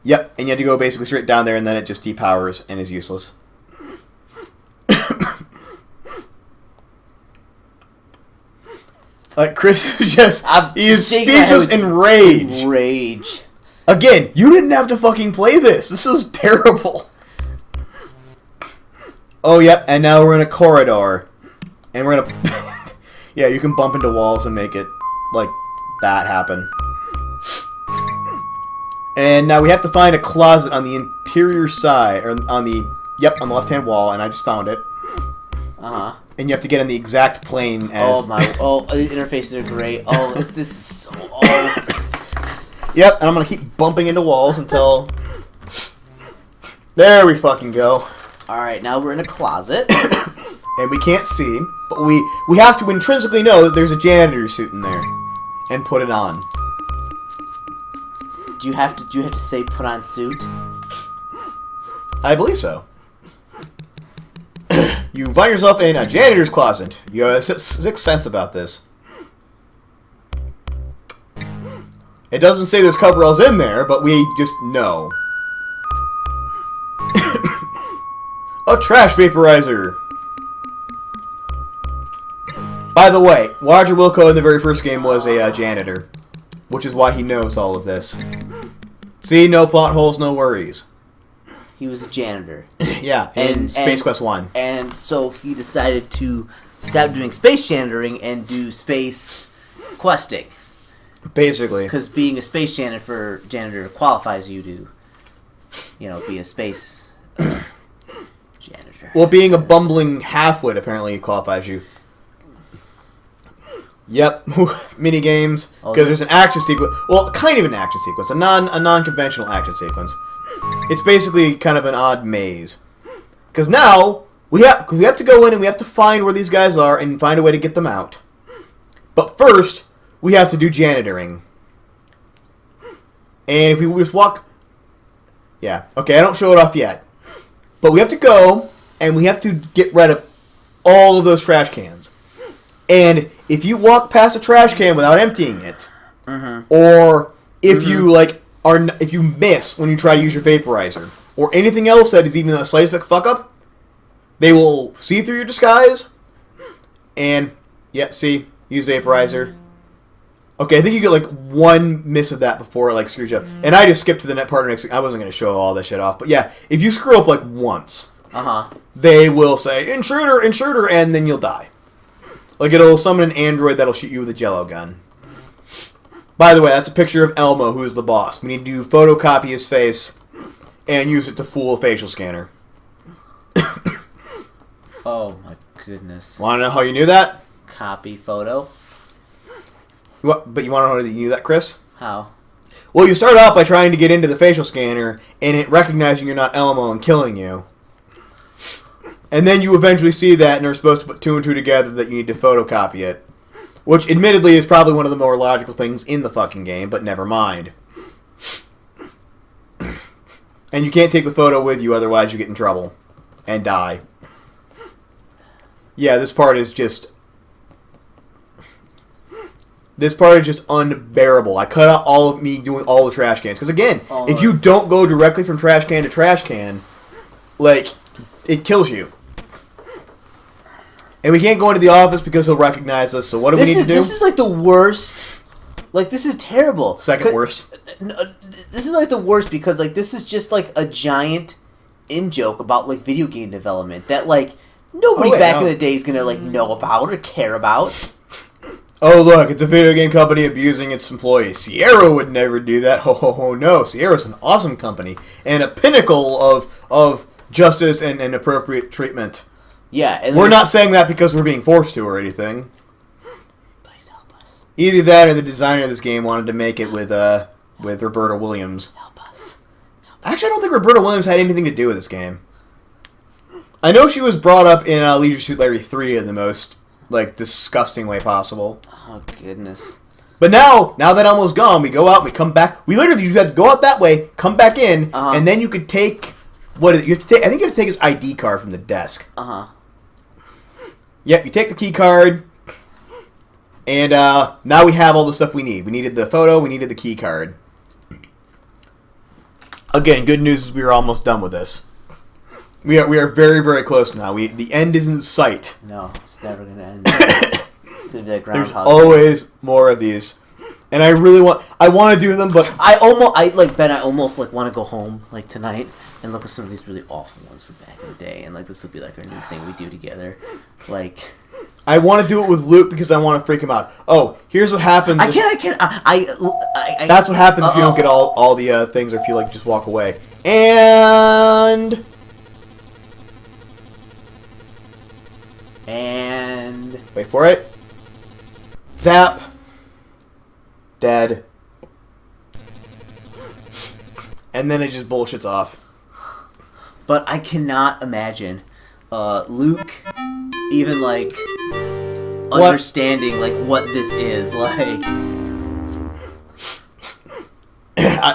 Yep, and you have to go basically straight down there, and then it just depowers and is useless. Like, Chris is just... he is speechless in rage. Rage. Again, you didn't have to fucking play this. This is terrible. Oh, yep, and now we're in a corridor. And we're gonna... yeah, you can bump into walls and make it, like, that happen. And now we have to find a closet on the interior side, or on the... Yep, on the left-hand wall, and I just found it. Uh-huh. And you have to get in the exact plane as... the interfaces are great. Oh, this is so... Oh. Yep, and I'm gonna keep bumping into walls until... There we fucking go. Alright, now we're in a closet. And we can't see, but we have to intrinsically know that there's a janitor suit in there. And put it on. Do you have to say put on suit? I believe so. You find yourself in a janitor's closet. You have a sixth sense about this. It doesn't say there's coveralls in there, but we just know. A trash vaporizer. By the way, Roger Wilco in the very first game was a janitor, which is why he knows all of this. See, no plot holes, no worries. He was a janitor. Yeah, in Space Quest 1. And so he decided to stop doing space janitoring and do space questing. Basically. Because being a space janitor qualifies you to, be a space janitor. Well, being a bumbling halfwit apparently qualifies you. Yep, mini games. Because there's an action sequence. Well, kind of an action sequence, a non-conventional action sequence. It's basically kind of an odd maze. Because now we have to go in and we have to find where these guys are and find a way to get them out. But first, we have to do janitoring. And if we just walk, yeah, okay, I don't show it off yet. But we have to go and we have to get rid of all of those trash cans. And if you walk past a trash can without emptying it, or if you if you miss when you try to use your vaporizer, or anything else that is even a slightest fuck up, they will see through your disguise. And yep, see, use vaporizer. Okay, I think you get like one miss of that before it like screws you up. And I just skipped to the net part next. I wasn't going to show all that shit off, but yeah, if you screw up like once, they will say intruder, intruder, and then you'll die. Like it'll summon an android that'll shoot you with a jello gun. By the way, that's a picture of Elmo, who is the boss. We need to photocopy his face and use it to fool a facial scanner. Oh my goodness! Want to know how you knew that? Copy photo. But you want to know how you knew that, Chris? How? Well, you start out by trying to get into the facial scanner and it recognizing you're not Elmo and killing you. And then you eventually see that and are supposed to put two and two together that you need to photocopy it. Which, admittedly, is probably one of the more logical things in the fucking game, but never mind. And you can't take the photo with you, otherwise you get in trouble. And die. Yeah, this part is just unbearable. I cut out all of me doing all the trash cans. Because again, if you don't go directly from trash can to trash can, like, it kills you. And we can't go into the office because he'll recognize us, so what do we need to do? This is like the worst. Like, this is terrible. Second worst. This is like the worst because, like, this is just like a giant in-joke about, like, video game development that, like, nobody back in the day is going to, like, know about or care about. Oh, look, it's a video game company abusing its employees. Sierra would never do that. Ho, ho, ho, no. Sierra's an awesome company and a pinnacle of justice and appropriate treatment. Yeah. And we're not saying that because we're being forced to or anything. Please help us. Either that or the designer of this game wanted to make it with Roberta Williams. Help us. Actually, I don't think Roberta Williams had anything to do with this game. I know she was brought up in Leisure Suit Larry 3 in the most, like, disgusting way possible. Oh, goodness. But now that Elmo's gone, we go out and we come back. We literally just have to go out that way, come back in, and then you could take... What is it? You have to take, I think you have to take his ID card from the desk. Yep, you take the key card, and now we have all the stuff we need. We needed the photo, we needed the key card. Again, good news is we are almost done with this. We are very, very close now. The end is in sight. No, it's never going to end. It's going to be like There's Groundhog always more of these. And I want to do them, but I almost like want to go home like tonight and look at some of these really awful ones from back in the day, and like this will be like our new thing we do together. Like, I want to do it with Luke because I want to freak him out. Oh, here's what happens. I can't. That's what happens if you don't get all the things, or if you like just walk away. And wait for it. Zap. Dead. And then it just bullshits off. But I cannot imagine Luke even like understanding like what this is like.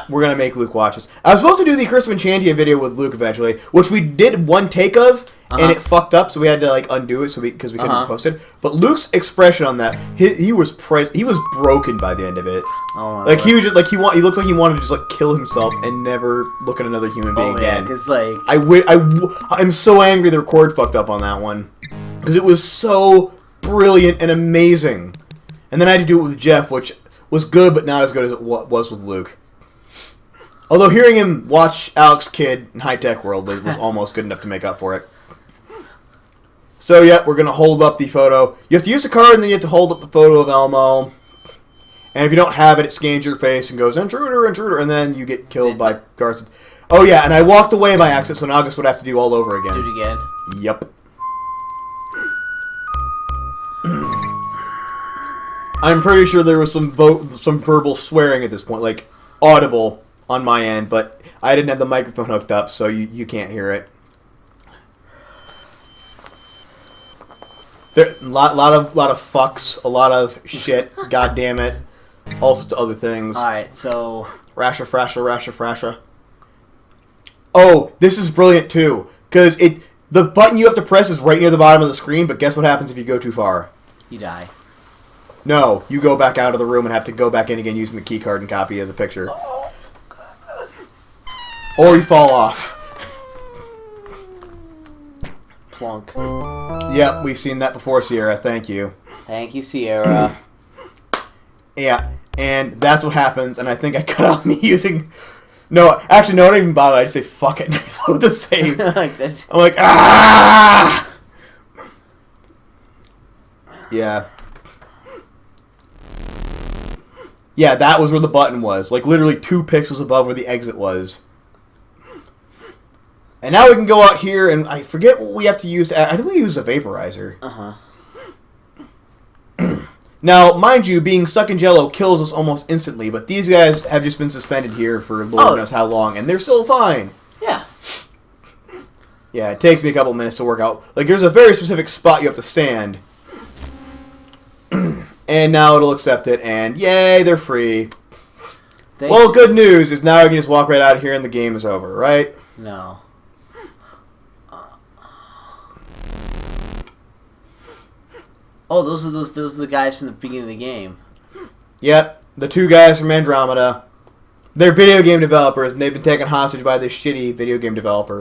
We're gonna make Luke watch this. I was supposed to do the Curse of Enchantia video with Luke eventually, which we did one take of, and it fucked up, so we had to like undo it because we couldn't post it. But Luke's expression on that, he was broken by the end of it. Oh, like he was just like he looked like he wanted to just like kill himself and never look at another human being again. Because like I'm so angry the record fucked up on that one because it was so brilliant and amazing. And then I had to do it with Jeff, which was good but not as good as it was with Luke. Although hearing him watch Alex Kidd in High Tech World was almost good enough to make up for it. So yeah, we're gonna hold up the photo. You have to use the card, and then you have to hold up the photo of Elmo. And if you don't have it, it scans your face and goes intruder, intruder, and then you get killed by guards. Oh yeah, and I walked away by accident, so now August would have to do all over again. Do it again. Yep. I'm pretty sure there was some verbal swearing at this point, like audible on my end, but I didn't have the microphone hooked up, so you can't hear it. There lot of fucks, a lot of shit. God damn it, all sorts of other things. All right, so Rasha, frasha, rasha, frasha. Oh, this is brilliant too, because the button you have to press is right near the bottom of the screen. But guess what happens if you go too far? You die. No, you go back out of the room and have to go back in again using the key card and copy of the picture. Oh, goodness. Or you fall off. Plunk. Yep, we've seen that before, Sierra. Thank you. Thank you, Sierra. Yeah, and that's what happens, and I think I cut off me using... No, actually, no, I don't even bother. I just say, fuck it, and I load the save. I'm like, ah! Yeah. Yeah, that was where the button was. Like, literally 2 pixels above where the exit was. And now we can go out here, and I forget what we have to use to... I think we use a vaporizer. Uh-huh. Now, mind you, being stuck in Jello kills us almost instantly, but these guys have just been suspended here for Lord knows how long, and they're still fine. Yeah. Yeah, it takes me a couple minutes to work out. Like, there's a very specific spot you have to stand. And now it'll accept it, and yay, they're free. Well, good news is now I can just walk right out of here and the game is over, right? No. Oh, those are the guys from the beginning of the game. Yep, the 2 guys from Andromeda. They're video game developers, and they've been taken hostage by this shitty video game developer.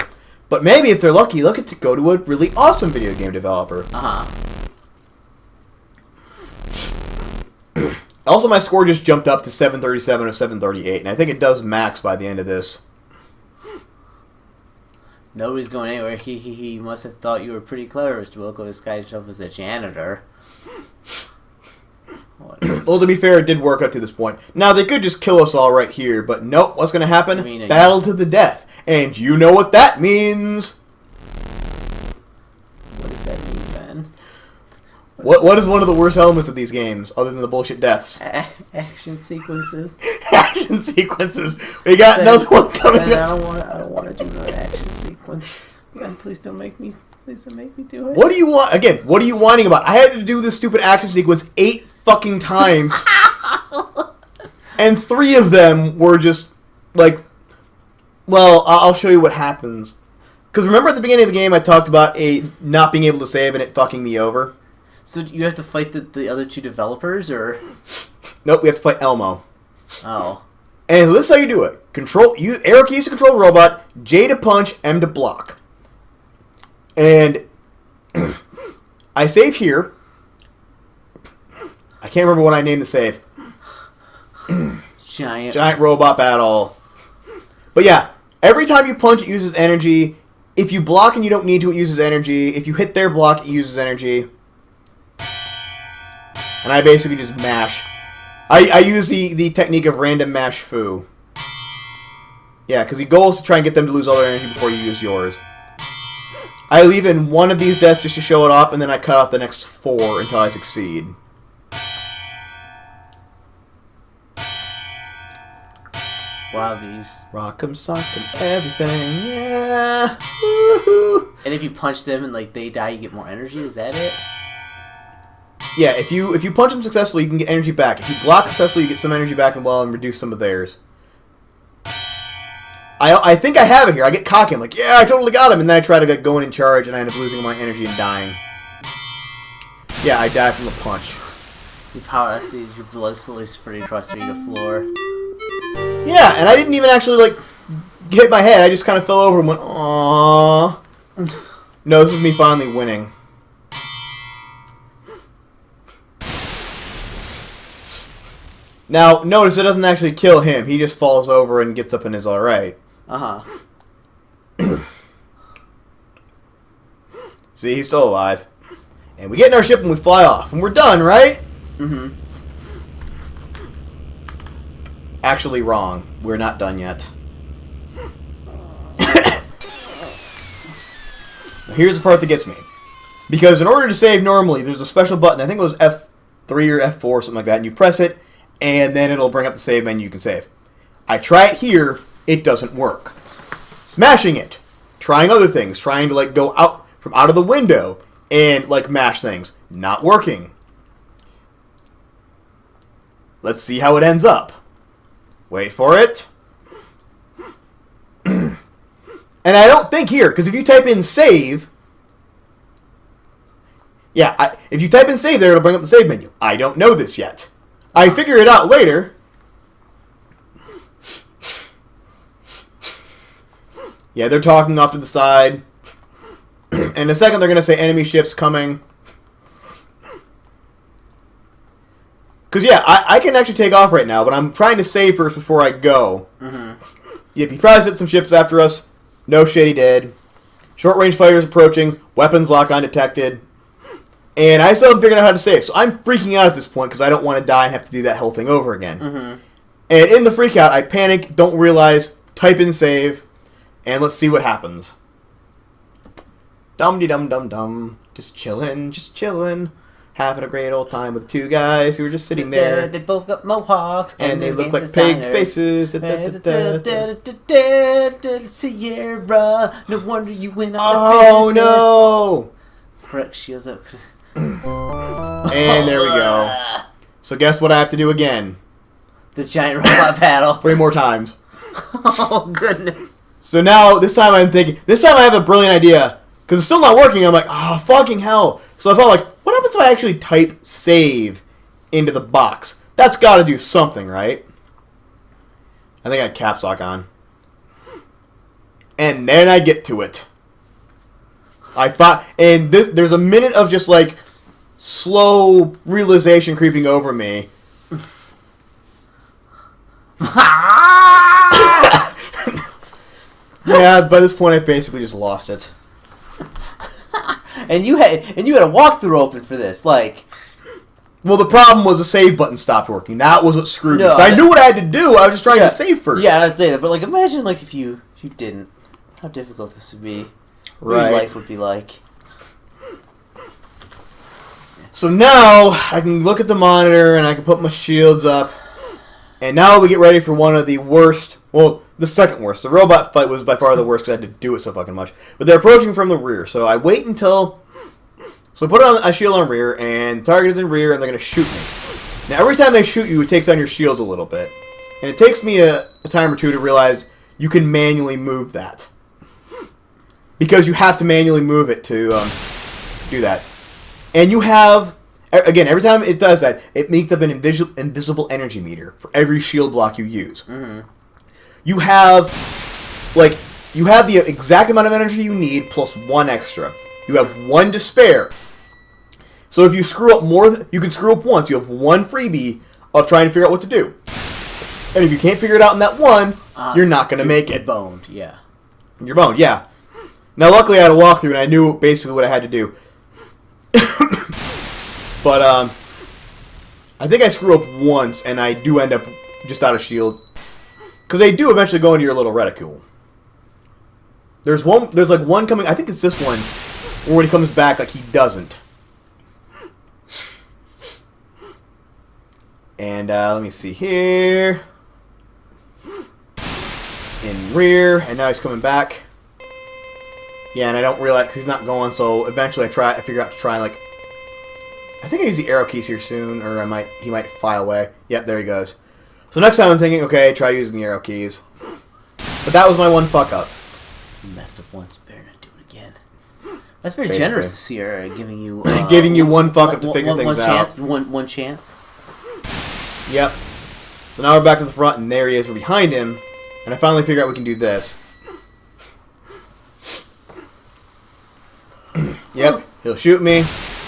But maybe if they're lucky, they'll get to go to a really awesome video game developer. Uh-huh. Also, my score just jumped up to 737 of 738, and I think it does max by the end of this. Nobody's going anywhere. He must have thought you were pretty clever, Mr. Wilco. This guy's job as a janitor. Well, to be fair, it did work up to this point. Now, they could just kill us all right here, but nope. What's going to happen? Battle to the death. And you know what that means. What does that mean, Ben? What is one of the worst elements of these games, other than the bullshit deaths? Action sequences. Action sequences. We got another one coming up. I don't want to do another action sequence. Ben, please don't make me do it. What do you want? Again, what are you whining about? I had to do this stupid action sequence 8 fucking times. And 3 of them were just, like... Well, I'll show you what happens. Because remember at the beginning of the game I talked about not being able to save and it fucking me over? So you have to fight the other 2 developers, or...? Nope, we have to fight Elmo. Oh. And this is how you do it. Use arrow keys to control the robot, J to punch, M to block. And I save here. I can't remember what I named the save. Giant robot battle. But yeah, every time you punch, it uses energy. If you block and you don't need to, it uses energy. If you hit their block, it uses energy. And I basically just mash. I use the technique of random mash foo. Yeah, because the goal is to try and get them to lose all their energy before you use yours. I leave in one of these deaths just to show it off, and then I cut off the next 4 until I succeed. Wow, these... Rock'em, sock'em, everything, yeah! Woohoo! And if you punch them and like they die, you get more energy? Is that it? Yeah, if you punch them successfully, you can get energy back. If you block successfully, you get some energy back and reduce some of theirs. I think I have it here. I get cocky. I'm like, yeah, I totally got him. And then I try to go in charge, and I end up losing my energy and dying. Yeah, I die from the punch. Your power I see your blood slowly spreading across the floor. Yeah, and I didn't even actually, like, hit my head. I just kind of fell over and went, aww. No, this is me finally winning. Now, notice it doesn't actually kill him. He just falls over and gets up and is alright. Uh-huh. See, he's still alive. And we get in our ship and we fly off. And we're done, right? Mm-hmm. Actually wrong. We're not done yet. Here's the part that gets me. Because in order to save normally, there's a special button. I think it was F3 or F4 or something like that. And you press it, and then it'll bring up the save menu you can save. I try it here. It doesn't work. Smashing it. Trying other things. Trying to like go out of the window and like mash things. Not working. Let's see how it ends up. Wait for it. And I don't think here, because if you type in save... Yeah, if you type in save there, it'll bring up the save menu. I don't know this yet. I figure it out later. Yeah, they're talking off to the side. In a second, they're going to say enemy ships coming. Because, yeah, I can actually take off right now, but I'm trying to save first before I go. Mm-hmm. Yep, he probably sent some ships after us. No shit, he did. Short-range fighters approaching. Weapons lock undetected. And I still haven't figured out how to save. So I'm freaking out at this point because I don't want to die and have to do that whole thing over again. Mm-hmm. And in the freak out, I panic, don't realize, type in save, and let's see what happens. Dum-de-dum-dum-dum. Just chillin'. Having a great old time with 2 guys who were just sitting there. They both got mohawks. And they look like pig faces. Sierra, no wonder you went out of business. Oh, no. Correct, shields up. And there we go. So guess what I have to do again? The giant robot battle. 3 more times. Oh, goodness. So now, this time I have a brilliant idea. Because it's still not working. I'm like, oh, fucking hell. So I felt like, what happens if I actually type save into the box? That's got to do something, right? I think I had caps lock on. And then I get to it. I thought, and there's a minute of just like slow realization creeping over me. Yeah, by this point I basically just lost it. And you had a walkthrough open for this, like. Well, the problem was the save button stopped working. That was what screwed me. No, So I knew what I had to do. I was just trying to save first. Yeah, I'd say that. But like, imagine like if you didn't, how difficult this would be. What your life would be like. So now I can look at the monitor and I can put my shields up. And now we get ready for one of the worst. Well, the second worst. The robot fight was by far the worst because I had to do it so fucking much. But they're approaching from the rear. So I wait until... So I put on a shield on rear, and target is in rear, and they're going to shoot me. Now, every time they shoot you, it takes down your shields a little bit. And it takes me a time or two to realize you can manually move that. Because you have to manually move it to do that. And you have Again, every time it does that, it makes up an invisible energy meter for every shield block you use. Mm-hmm. You have the exact amount of energy you need plus 1 extra. You have 1 to spare. So if you screw up more, you can screw up once. You have 1 freebie of trying to figure out what to do. And if you can't figure it out in that one, you're not going to make it. You're boned, yeah. You're boned, yeah. Now, luckily, I had a walkthrough, and I knew basically what I had to do. But, I think I screw up once, and I do end up just out of shield. Because they do eventually go into your little reticule. There's like one coming, I think it's this one, where when he comes back, like, he doesn't. And, let me see here. In rear, and now he's coming back. Yeah, and I don't realize, because he's not going, so eventually I figure out to try, like, I think I use the arrow keys here soon, or he might fly away. Yep, there he goes. So next time I'm thinking, okay, try using the arrow keys. But that was my one fuck up. You messed up once, better not do it again. That's very generous of Sierra, giving you... giving you one fuck up to figure things out. One chance. Yep. So now we're back to the front, and there he is. We're behind him, and I finally figure out we can do this. Yep, he'll shoot me.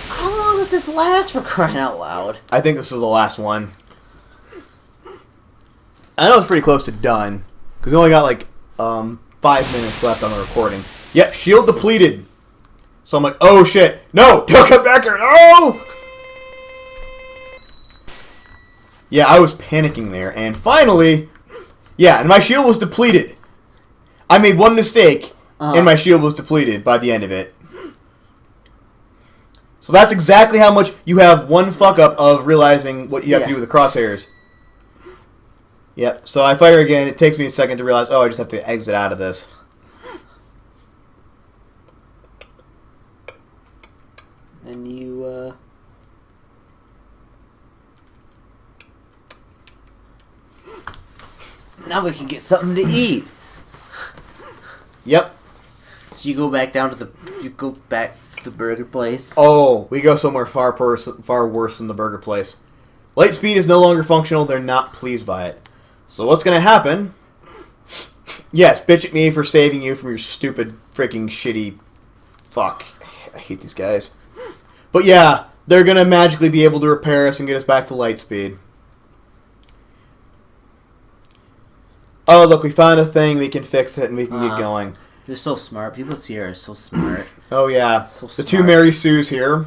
How long does this last, for crying out loud? I think this is the last one. I know it's pretty close to done, because we only got like 5 minutes left on the recording. Yep, shield depleted. So I'm like, oh shit, no, don't come back here, no! Yeah, I was panicking there, and finally, yeah, and my shield was depleted. I made one mistake, and my shield was depleted by the end of it. So that's exactly how much you have one fuck up of realizing what you have to do with the crosshairs. Yep, so I fire again, it takes me a second to realize, oh, I just have to exit out of this. And you, now we can get something to eat. Yep. So you go back down to the burger place. Oh, we go somewhere far worse than the burger place. Light speed is no longer functional. They're not pleased by it. So what's going to happen? Yes, bitch at me for saving you from your stupid, freaking, shitty... Fuck. I hate these guys. But yeah, they're going to magically be able to repair us and get us back to light speed. Oh, look, we found a thing. We can fix it and we can get going. They're so smart. People here are so smart. Oh, yeah. So the 2 Mary Sues here.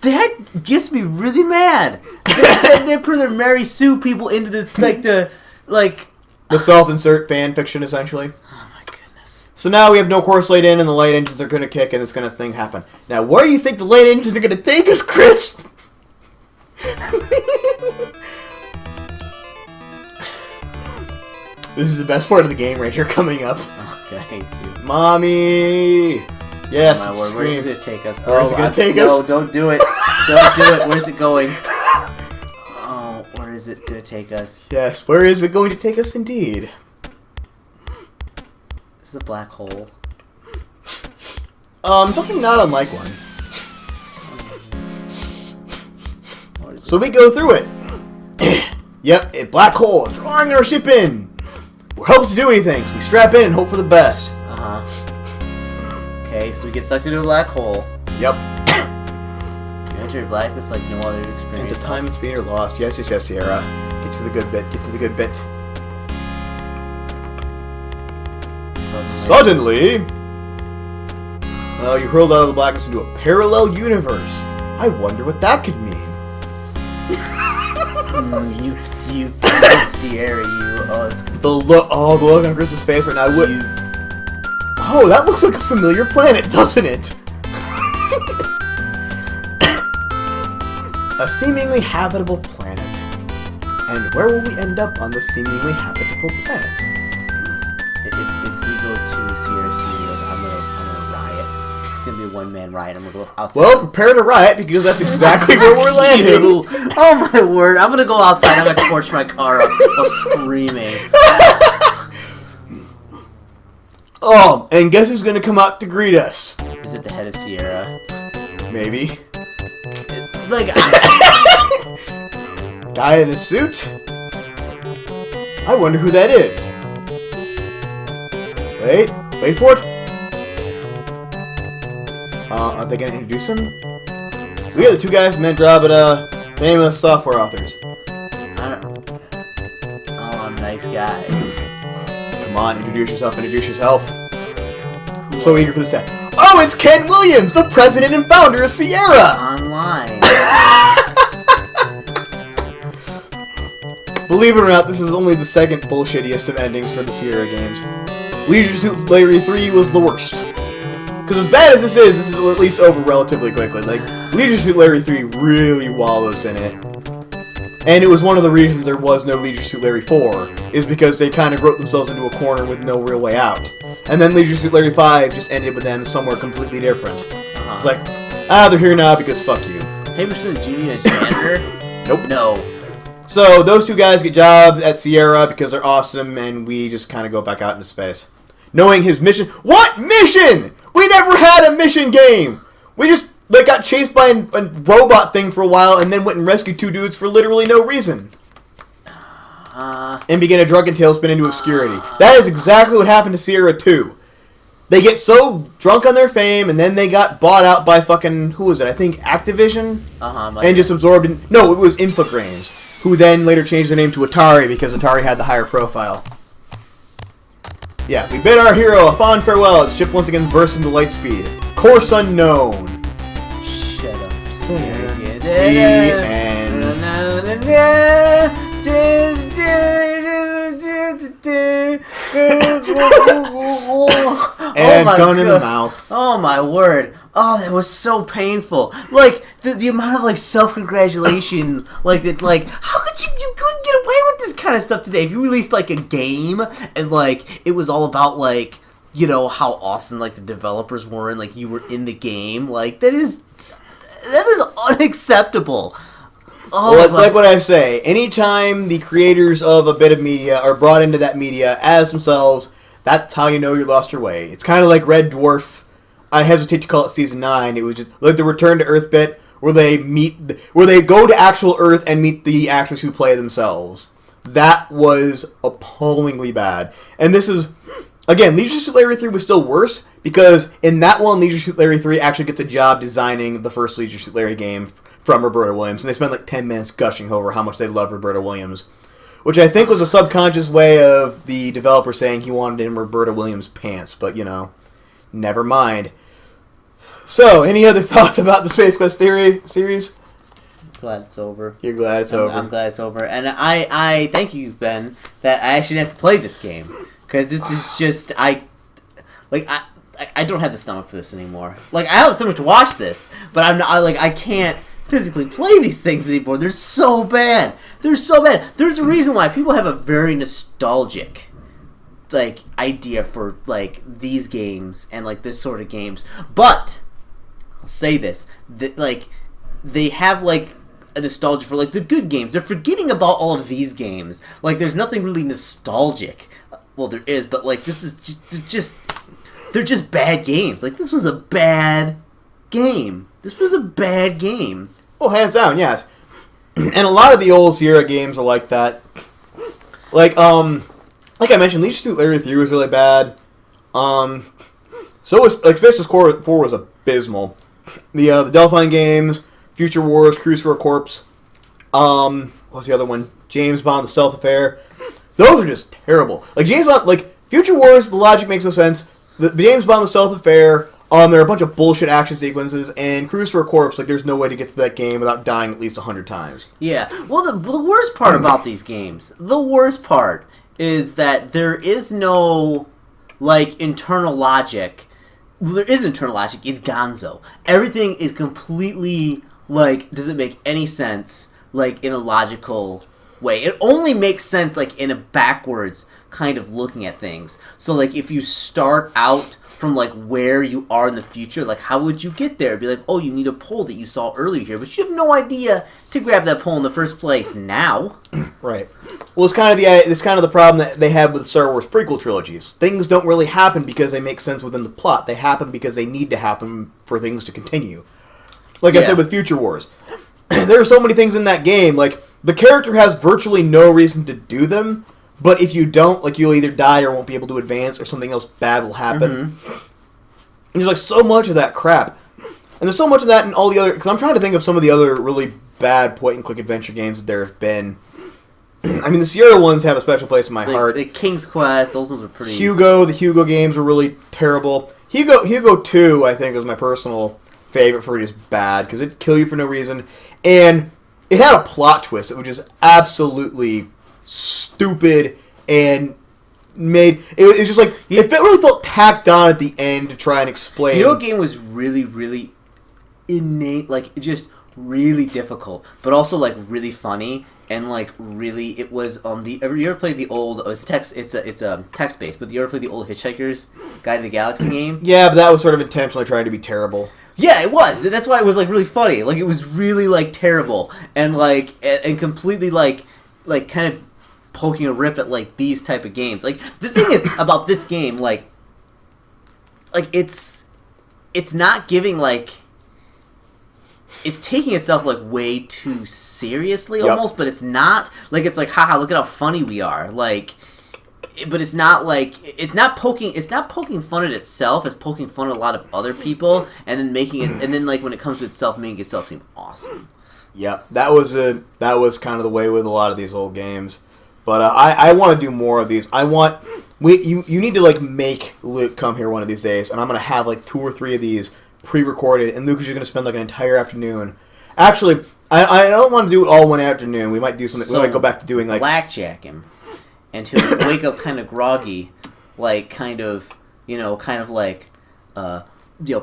That gets me really mad. They put their Mary Sue people into the the self-insert fan fiction, essentially. Oh my goodness. So now we have no course laid in, and the light engines are going to kick, and it's going to thing happen. Now, where do you think the light engines are going to take us, Chris? This is the best part of the game right here coming up. Okay, dude. Mommy! Yes, my word, where's it going to take us? Where is it going to take us? No, don't do it. Don't do it. Where's it going? Oh, where is it going to take us? Yes, where is it going to take us indeed? This is a black hole. Something not unlike one. So we go through it. Yep, a black hole, drawing our ship in. It helps to do anything, so we strap in and hope for the best. Okay, so we get sucked into a black hole. Yep. You enter blackness like no other experience. It's a time and speed are lost. Yes, Sierra. Get to the good bit. Get to the good bit. Suddenly, well, you hurled out of the blackness into a parallel universe. I wonder what that could mean. you Sierra, you. The look on Chris's face right now. Oh, that looks like a familiar planet, doesn't it? A seemingly habitable planet. And where will we end up on the seemingly habitable planet? If we go to Sierra Studios, I'm gonna riot. It's gonna be a one-man riot. I'm gonna go outside. Well, prepare to riot because that's exactly where we're landing. Oh my word! I'm gonna go outside. I'm gonna torch my car up while screaming. Oh, and guess who's gonna come out to greet us? Is it the head of Sierra? Maybe. Like, guy in a suit? I wonder who that is. Wait for it. Are they gonna introduce him? We are the two guys from Andromeda, famous software authors. Oh, nice guy. Come on, introduce yourself. I'm so eager for this time. Oh, it's Ken Williams, the president and founder of Sierra! Online. Believe it or not, this is only the second bullshittiest of endings for the Sierra games. Leisure Suit Larry 3 was the worst. Because as bad as this is at least over relatively quickly. Like, Leisure Suit Larry 3 really wallows in it. And it was one of the reasons there was no Leisure Suit Larry 4, is because they kind of wrote themselves into a corner with no real way out. And then Leisure Suit Larry 5 just ended with them somewhere completely different. It's like, they're here now because fuck you. Haberson Jr. as janitor? Nope. No. So, those two guys get jobs at Sierra because they're awesome, and we just kind of go back out into space. Knowing his mission... What mission?! We never had a mission game! We just got chased by a robot thing for a while, and then went and rescued two dudes for literally no reason. And began a drunken tailspin into obscurity. That is exactly what happened to Sierra 2. They get so drunk on their fame, and then they got bought out by fucking... Who was it? I think Activision? And just absorbed in... No, it was Infogrames, who then later changed their name to Atari because Atari had the higher profile. Yeah, we bid our hero a fond farewell as the ship once again bursts into light speed. Course unknown. Shut up. The end. And gun in the mouth. Oh my word. Oh, that was so painful. Like, the amount of, like, self-congratulation, like, that, like, how could you couldn't get away with this kind of stuff today? If you released, like, a game, and, like, it was all about, like, you know, how awesome, like, the developers were, and, like, you were in the game, like, that is unacceptable. Oh, well, it's like what I say. Anytime the creators of a bit of media are brought into that media as themselves, that's how you know you lost your way. It's kind of like Red Dwarf. I hesitate to call it Season 9. It was just like the Return to Earth bit, where they go to actual Earth and meet the actors who play themselves. That was appallingly bad. And this is, again, Leisure Suit Larry 3 was still worse, because in that one, Leisure Suit Larry 3 actually gets a job designing the first Leisure Suit Larry game from Roberta Williams, and they spend like 10 minutes gushing over how much they love Roberta Williams, which I think was a subconscious way of the developer saying he wanted in Roberta Williams' pants, but, you know, never mind. So, any other thoughts about the Space Quest series? Glad it's over. You're glad it's over. I'm glad it's over. And I thank you, Ben, that I actually didn't have to play this game. Because this is just, I don't have the stomach for this anymore. Like, I have the stomach to watch this, but I can't physically play these things anymore. They're so bad. There's a reason why people have a very nostalgic, like, idea for, like, these games and, like, this sort of games. But I'll say this, that, like, they have, like, a nostalgia for, like, the good games. They're forgetting about all of these games. Like, there's nothing really nostalgic. Well, there is, but, like, this is just they're just bad games. Like, this was a bad game. Well, hands down, yes. And a lot of the old Sierra games are like that. Like I mentioned, Leisure Suit Larry 3 was really bad. So was, like, Space Quest 4 was abysmal. The Delphine games, Future Wars, Cruise for a Corpse. What's the other one? James Bond: The Stealth Affair. Those are just terrible. Like, James Bond, like, Future Wars, the logic makes no sense. The James Bond: The Stealth Affair, there are a bunch of bullshit action sequences, and Cruise for a Corpse, like, there's no way to get to that game without dying at least 100 times. Yeah. Well, the worst part about these games, is that there is no, like, internal logic. Well, there is internal logic. It's gonzo. Everything is completely, like, doesn't make any sense, like, in a logical way. It only makes sense, like, in a backwards kind of looking at things. So, like, if you start out from, like, where you are in the future, like, how would you get there? It'd be like, oh, you need a pole that you saw earlier here, but you have no idea to grab that pole in the first place now. Right. Well, it's kind of the problem that they have with Star Wars prequel trilogies. Things don't really happen because they make sense within the plot. They happen because they need to happen for things to continue. Like I said with Future Wars. There are so many things in that game. Like, the character has virtually no reason to do them, but if you don't, like, you'll either die or won't be able to advance, or something else bad will happen. Mm-hmm. And there's, like, so much of that crap. And there's so much of that in all the other... Because I'm trying to think of some of the other really bad point-and-click adventure games that there have been. I mean, the Sierra ones have a special place in my heart. The King's Quest, those ones are pretty... The Hugo games were really terrible. Hugo 2, I think, is my personal favorite for just bad, because it'd kill you for no reason. And it had a plot twist that was just absolutely stupid and made... It was just like... It really felt tacked on at the end to try and explain... You know what game was really, really innate, like, just really difficult, but also, like, really funny, and, like, really... It was, you ever played the old... It's a text-based, but you ever played the old Hitchhiker's Guide to the Galaxy game? Yeah, but that was sort of intentionally trying to be terrible. Yeah, it was. That's why it was, like, really funny. Like, it was really, like, terrible. And, like, and completely, like, kind of poking a rip at, like, these type of games. Like, the thing is, about this game, like, it's not giving, like... It's taking itself, like, way too seriously, almost, but it's not. Like, it's like, haha, look at how funny we are. Like... But it's not like it's not poking fun at itself. It's poking fun at a lot of other people, and then making it, and then like when it comes to itself, making itself seem awesome. Yeah, that was kind of the way with a lot of these old games. But I want to do more of these. You need to like make Luke come here one of these days, and I'm gonna have like 2 or 3 of these pre-recorded, and Luke is just gonna spend like an entire afternoon. Actually, I don't want to do it all one afternoon. We might do something. We might go back to doing like blackjack him. And he'll wake up kind of groggy, like kind of like,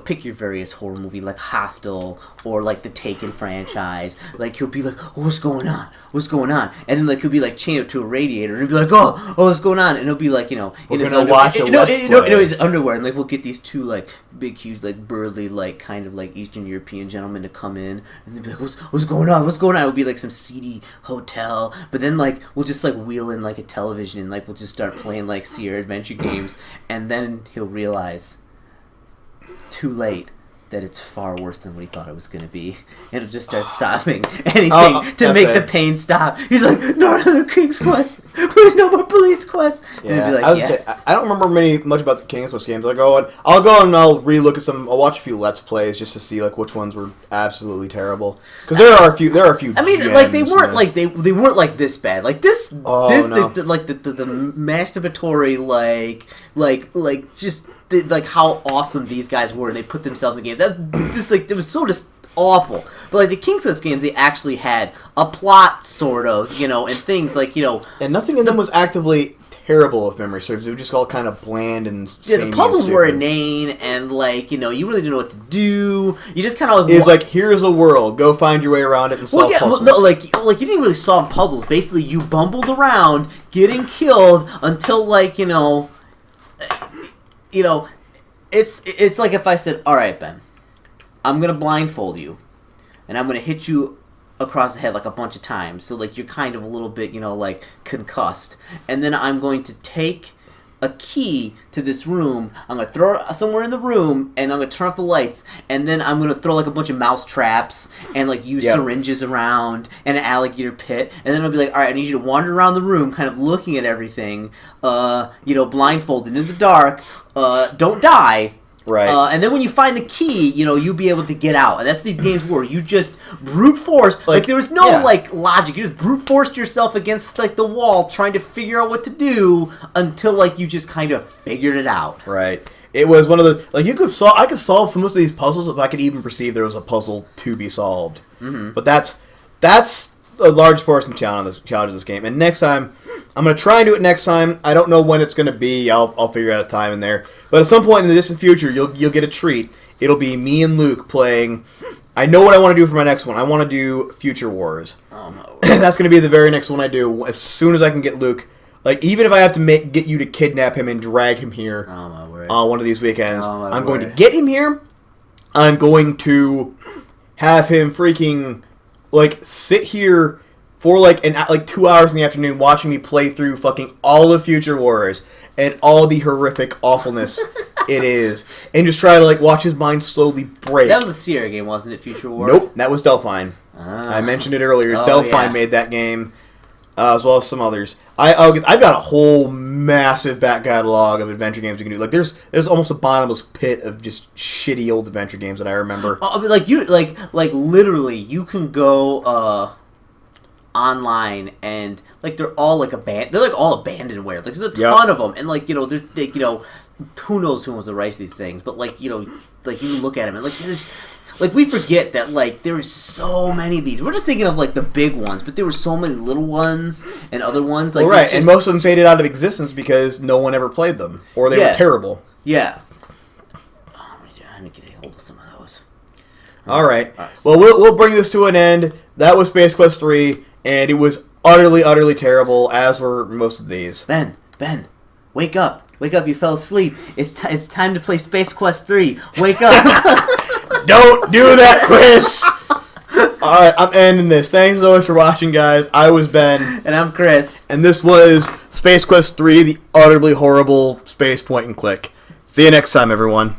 pick your various horror movie, like Hostel or like the Taken franchise. Like he'll be like, oh, what's going on? What's going on? And then like he'll be like chained up to a radiator and he'll be like, oh, what's going on? And he'll be like, in his underwear, his underwear, and like we'll get these 2 like big, huge, like burly, like kind of like Eastern European gentlemen to come in, and they'll be like, what's going on? What's going on? It'll be like some seedy hotel, but then like we'll just like wheel in like a television and like we'll just start playing like Sierra adventure games, and then he'll realize too late that it's far worse than what he thought it was going to be. And he'll just start sobbing anything to make the pain stop. He's like, no, the King's Quest. Please, no more Police Quest. Yeah, and he'll be like, yes. I don't remember much about the King's Quest games. I'll go and I'll relook at some. I'll watch a few Let's Plays just to see like which ones were absolutely terrible. Because there are a few. I mean, like they weren't like they weren't like this bad. Like this, like the masturbatory like just. Like how awesome these guys were, and they put themselves in games. That just like it was so just awful. But like the King's Quest games, they actually had a plot, sort of, and things like and nothing in them was actively terrible if memory serves. They were just all kind of bland and the puzzles were inane, and like you really didn't know what to do. You just kind of it's like here's a world, go find your way around it and solve puzzles. No, like you didn't really solve puzzles. Basically, you bumbled around, getting killed until like it's like if I said, all right, Ben, I'm going to blindfold you, and I'm going to hit you across the head like a bunch of times, so like you're kind of a little bit, like concussed, and then I'm going to take a key to this room, I'm going to throw it somewhere in the room, and I'm going to turn off the lights, and then I'm going to throw like a bunch of mouse traps, and like use syringes around, and an alligator pit, and then I'll be like, alright, I need you to wander around the room, kind of looking at everything, blindfolded in the dark, don't die. Right. And then when you find the key, you'll be able to get out. And that's these games where you just brute force. Like there was no like logic. You just brute forced yourself against like the wall, trying to figure out what to do until like you just kind of figured it out. Right. It was one of the like I could solve most of these puzzles if I could even perceive there was a puzzle to be solved. Mm-hmm. But that's a large portion of this game. And next time, I'm going to try and do it next time. I don't know when it's going to be. I'll figure out a time in there. But at some point in the distant future, you'll get a treat. It'll be me and Luke playing. I know what I want to do for my next one. I want to do Future Wars. Oh no! That's going to be the very next one I do. As soon as I can get Luke, like even if I have to get you to kidnap him and drag him here on one of these weekends, I'm going to get him here. I'm going to have him freaking like sit here for like 2 hours in the afternoon watching me play through fucking all of Future Wars and all the horrific awfulness It is. And just try to like watch his mind slowly break. That was a Sierra game, wasn't it? Future War. Nope, that was Delphine. Ah. I mentioned it earlier. Oh, Delphine made that game, as well as some others. I've got a whole massive back catalog of adventure games you can do. Like there's almost a bottomless pit of just shitty old adventure games that I remember. I mean, like literally, you can go online and like they're all like they're like all abandonware. Like there's a ton of them, and like there's who knows who wants to write these things, but like like you look at them and like there's. Like, we forget that, like, there were so many of these. We're just thinking of, like, the big ones, but there were so many little ones and other ones. Like, well, right, and most of them faded out of existence because no one ever played them. Or they were terrible. Yeah. Oh, I need to get a hold of some of those. All right. Well, we'll bring this to an end. That was Space Quest 3, and it was utterly, utterly terrible, as were most of these. Ben, wake up. Wake up, you fell asleep. It's time to play Space Quest 3. Wake up. Don't do that, Chris! Alright, I'm ending this. Thanks as always for watching, guys. I was Ben. And I'm Chris. And this was Space Quest 3, the utterly horrible space point and click. See you next time, everyone.